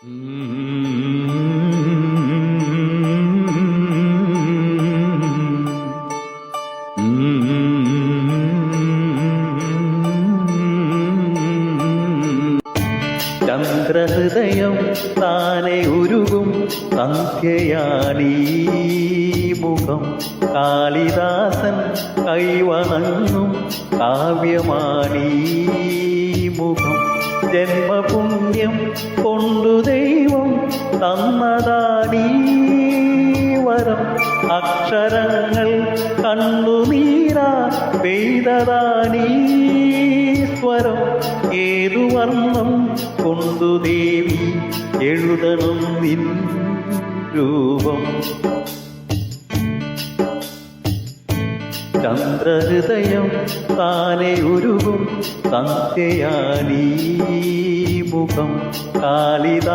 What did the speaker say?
ചന്ദ്രഹൃദയം താനെ ഉരുകും സന്ധ്യയാണീ മുഖം. കാളിദാസൻ കൈവണങ്ങും കാവ്യമാണീ മുഖം. ജന്മപുണ്യം കൊണ്ടു ദൈവം തന്നതാണീ വരം. അക്ഷരങ്ങൾ കണ്ണുനീരാ പെയ്തതാണീ സ്വരം. ഏതു വർണ്ണം കൊണ്ടു ദേവി എഴുതണം നിൻ രൂപം. ചന്ദ്രഹൃദയം താനെ ഉരുകും സന്ധ്യയാണീ മുഖം. കാളിദാസൻ